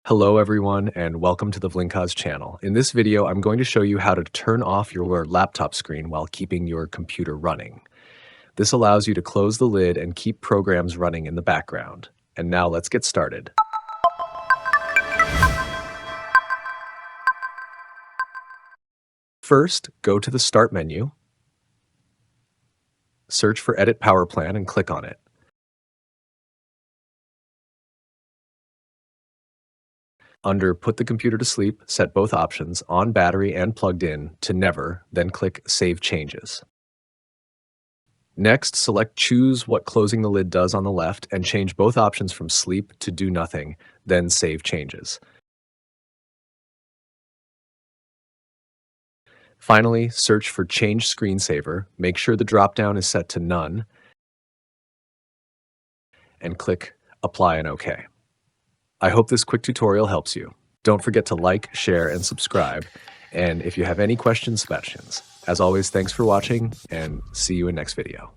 Hello everyone and welcome to the Vlinkoz channel. In this video, I'm going to show you how to turn off your laptop screen while keeping your computer running. This allows you to close the lid and keep programs running in the background. And now let's get started. First, go to the Start menu, search for Edit Power Plan and click on it. Under Put the Computer to Sleep, set both options, on battery and plugged in, to never, then click Save Changes. Next, select Choose what closing the lid does on the left and change both options from Sleep to Do Nothing, then Save Changes. Finally, search for Change Screensaver, make sure the drop-down is set to None, and click Apply and OK. I hope this quick tutorial helps you. Don't forget to like, share, and subscribe. And if you have any questions, as always, thanks for watching, and see you in next video.